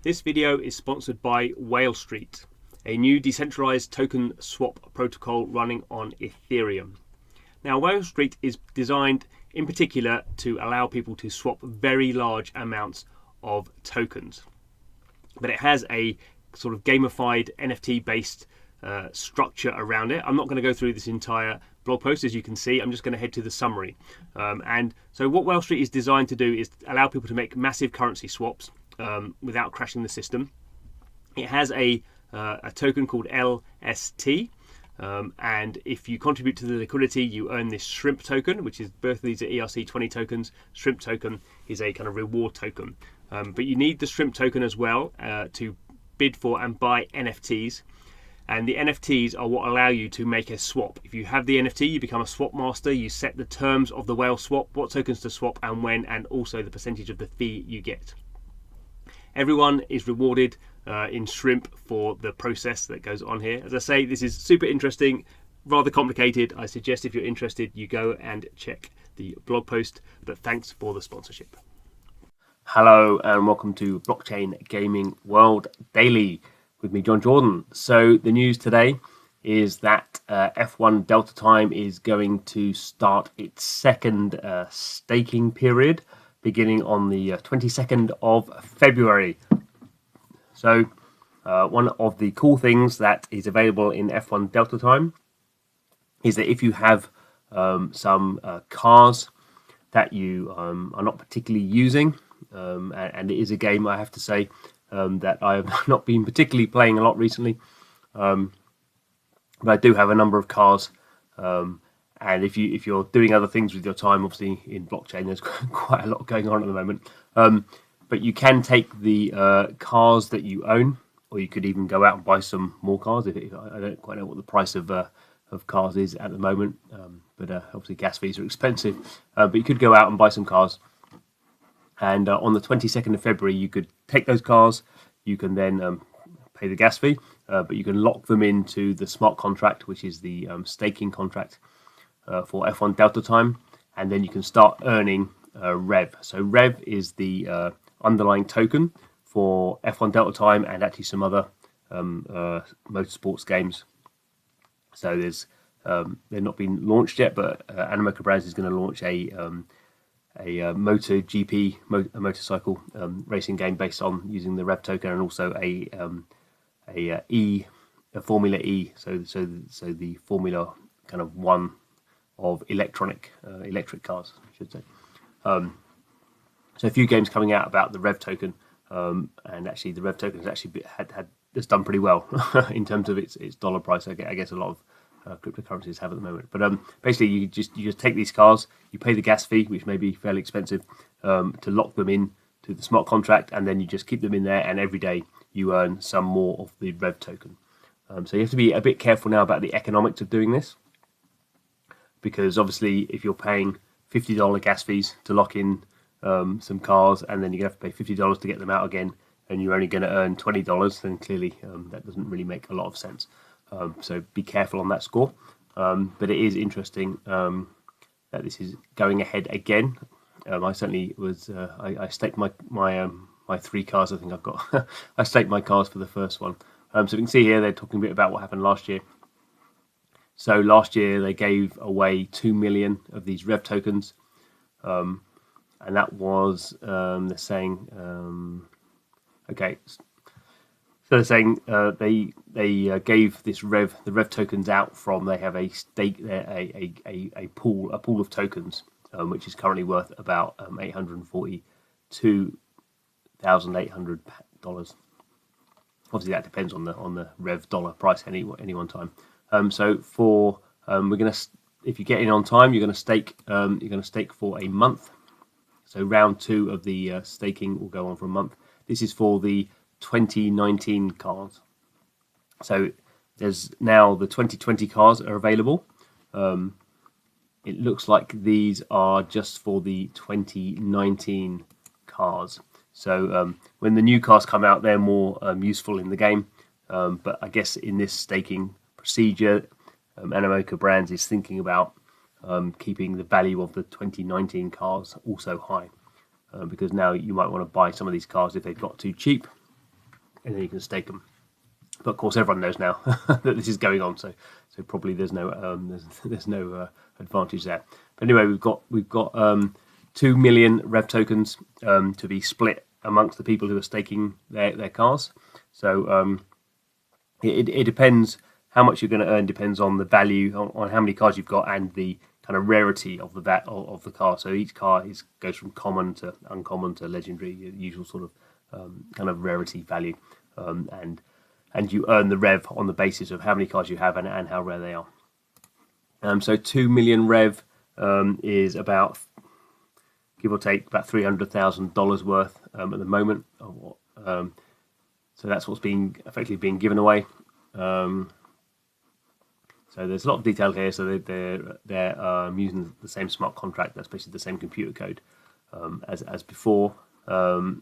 This video is sponsored by Whale Street, a new decentralized token swap protocol running on Ethereum. Now, Whale Street is designed in particular to allow people to swap very large amounts of tokens, but it has a sort of gamified NFT based structure around it. I'm not going to go through this entire blog post, as you can see. I'm just going to head to the summary. And so what Whale Street is designed to do is allow people to make massive currency swaps without crashing the system. It has a token called LST, and if you contribute to the liquidity, you earn this shrimp token, which is both of these are ERC20 tokens. Shrimp token is a kind of reward token, but you need the shrimp token as well to bid for and buy NFTs. And the NFTs are what allow you to make a swap. If you have the NFT, you become a swap master. You set the terms of the whale swap, what tokens to swap and when, and also the percentage of the fee you get. Everyone is rewarded in shrimp for the process that goes on here. As I say, this is super interesting, rather complicated. I suggest if you're interested, you go and check the blog post. But thanks for the sponsorship. Hello and welcome to Blockchain Gaming World Daily with me, John Jordan. So the news today is that F1 Delta Time is going to start its second staking period, beginning on the 22nd of February. So one of the cool things that is available in F1 Delta Time is that if you have some cars that you are not particularly using, and it is a game, I have to say, that I have not been particularly playing a lot recently, but I do have a number of cars, and if you're doing other things with your time, obviously in blockchain there's quite a lot going on at the moment, but you can take the cars that you own, or you could even go out and buy some more cars. If I don't quite know what the price of cars is at the moment, but obviously gas fees are expensive, but you could go out and buy some cars. And on the 22nd of February, you could take those cars. You can then pay the gas fee, but you can lock them into the smart contract, which is the staking contract for F1 Delta Time. And then you can start earning REV. So REV is the underlying token for F1 Delta Time and actually some other motorsports games. So they're not been launched yet, but Animoca Brands is going to launch a MotoGP, a motorcycle racing game based on using the REV token, and also a Formula E, so the Formula kind of one of electric cars, I should say. So a few games coming out about the REV token, and actually the REV token has actually has done pretty well in terms of its dollar price. I guess a lot of cryptocurrencies have at the moment, but basically you just take these cars, you pay the gas fee, which may be fairly expensive, to lock them in to the smart contract, and then you just keep them in there, and every day you earn some more of the REV token. So you have to be a bit careful now about the economics of doing this, because obviously if you're paying $50 gas fees to lock in some cars, and then you're going to have to pay $50 to get them out again, and you're only going to earn $20, then clearly that doesn't really make a lot of sense. So be careful on that score. But it is interesting that this is going ahead again. I certainly was. I staked my 3 cars. I think I've got. I staked my cars for the first one. So you can see here they're talking a bit about what happened last year. So last year they gave away 2 million of these REV tokens, and that was they're saying okay. So they're saying they gave this the REV tokens out from, they have a stake, a pool of tokens, which is currently worth about $842,800. Obviously that depends on the REV dollar price any one time. So for we're gonna, if you get in on time, you're gonna stake for a month. So round 2 of the staking will go on for a month. This is for the 2019 cars. So there's now the 2020 cars are available. It looks like these are just for the 2019 cars. So when the new cars come out, they're more useful in the game. But I guess in this staking procedure, Animoca Brands is thinking about keeping the value of the 2019 cars also high, because now you might want to buy some of these cars if they've got too cheap. and then you can stake them. But of course, everyone knows now that this is going on, so probably there's no advantage there. But anyway, we've got 2 million Rev tokens to be split amongst the people who are staking their cars. So it depends how much you're going to earn. Depends on the value, on how many cars you've got, and the kind of rarity of the car. So each car goes from common to uncommon to legendary, usual sort of kind of rarity value, and you earn the Rev on the basis of how many cars you have and how rare they are. So 2 million Rev is about, give or take, about $300,000 worth at the moment. So that's what's effectively being given away. So there's a lot of detail here. So they're using the same smart contract. That's basically the same computer code as before. You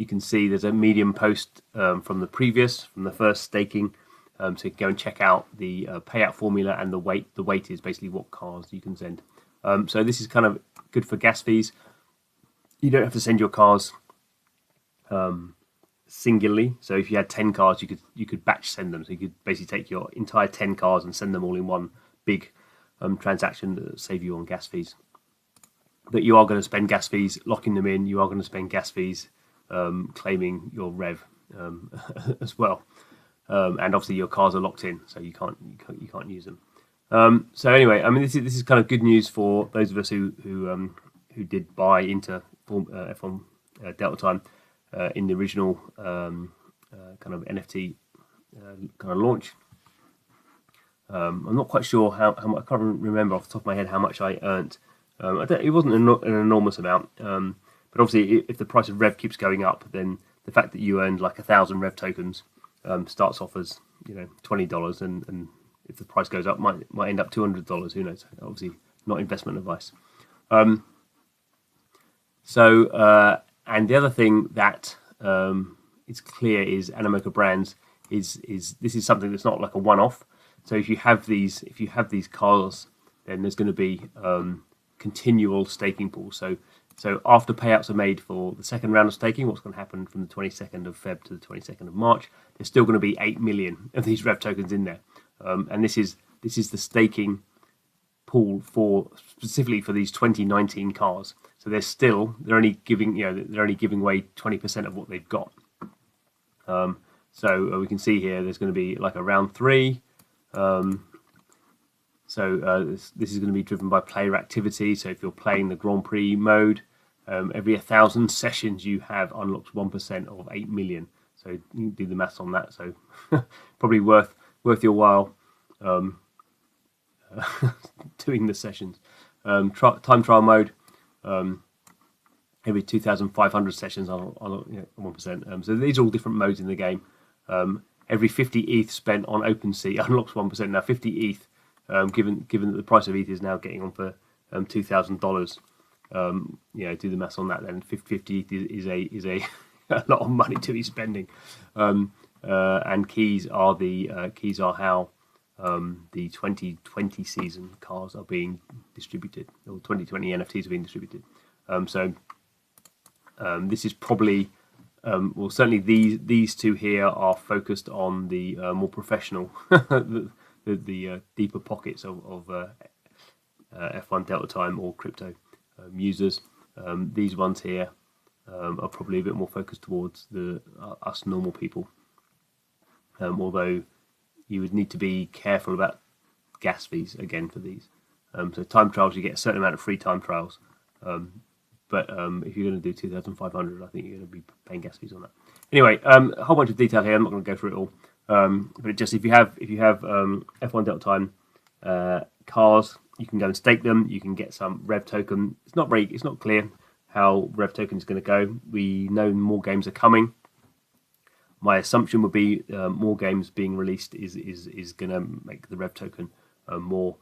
can see there's a Medium post from the first staking. So you can go and check out the payout formula and the weight. The weight is basically what cars you can send. So this is kind of good for gas fees. You don't have to send your cars singularly. So if you had 10 cars, you could batch send them. So you could basically take your entire 10 cars and send them all in one big transaction to save you on gas fees. But you are going to spend gas fees locking them in. You are going to spend gas fees claiming your Rev as well. And obviously your cars are locked in, so you can't use them. So anyway, I mean this is kind of good news for those of us who did buy into F1 Delta Time in the original kind of NFT kind of launch. I'm not quite sure how much, I can't remember off the top of my head how much I earned. It wasn't an enormous amount, but obviously if the price of Rev keeps going up, then the fact that you earned like 1,000 Rev tokens starts off as $20, and if the price goes up, might end up $200. Who knows? Obviously, not investment advice. And the other thing that is clear is Animoca Brands is this is something that's not like a one-off. So if you have these cars, then there's going to be continual staking pools. So after payouts are made for the second round of staking, what's going to happen from the 22nd of Feb to the 22nd of March, there's still going to be 8 million of these Rev tokens in there. And this is the staking pool specifically for these 2019 cars. So they're only giving away 20% of what they've got. So we can see here there's going to be like a round 3. This is going to be driven by player activity. So if you're playing the Grand Prix mode, every 1,000 sessions you have unlocks 1% of 8 million. So you can do the maths on that. So probably worth your while doing the sessions. Time trial mode, every 2,500 sessions on 1%. So these are all different modes in the game. Every 50 ETH spent on OpenSea unlocks 1%. Now 50 ETH, given that the price of ETH is now getting on for $2,000, do the maths on that. Then 50 ETH is a a lot of money to be spending. And keys are how the 2020 season cars are being distributed, or 2020 NFTs are being distributed. This is probably certainly these two here are focused on the more professional, the deeper pockets of F1 Delta Time or crypto users. These ones here are probably a bit more focused towards us normal people. Although you would need to be careful about gas fees again for these. So time trials, you get a certain amount of free time trials. But if you're going to do 2,500, I think you're going to be paying gas fees on that. Anyway, a whole bunch of detail here. I'm not going to go through it all. But just if you have F1 Delta Time cars, you can go and stake them. You can get some Rev token. It's not clear how Rev token is going to go. We know more games are coming. My assumption would be more games being released is going to make the Rev token more.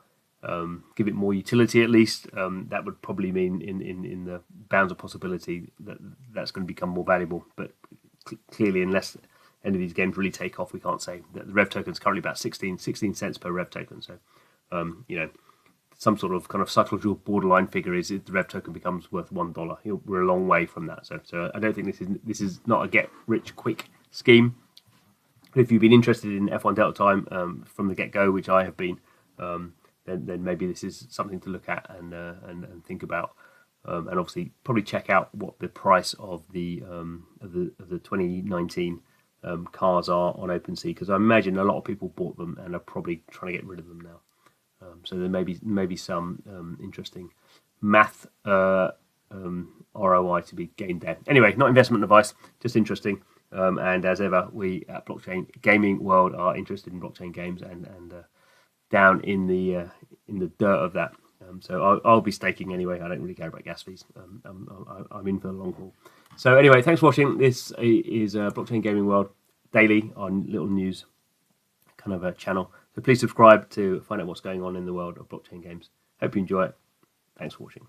Give it more utility at least. That would probably mean in the bounds of possibility that's going to become more valuable. But clearly, unless any of these games really take off, we can't say. The Rev token is currently about 16 cents per Rev token. So, some sort of kind of psychological borderline figure is if the Rev token becomes worth $1. We're a long way from that. So I don't think this is not a get rich quick scheme. If you've been interested in F1 Delta Time from the get-go, which I have been, then maybe this is something to look at and think about. And obviously, probably check out what the price of the 2019 cars are on OpenSea, because I imagine a lot of people bought them and are probably trying to get rid of them now. So there may be some interesting math ROI to be gained there. Anyway, not investment advice, just interesting. And as ever, we at Blockchain Gaming World are interested in blockchain games and down in the dirt of that. So I'll be staking anyway. I don't really care about gas fees. I'm in for the long haul. So anyway, thanks for watching. This is Blockchain Gaming World Daily, on little news kind of a channel. So please subscribe to find out what's going on in the world of blockchain games. Hope you enjoy it. Thanks for watching.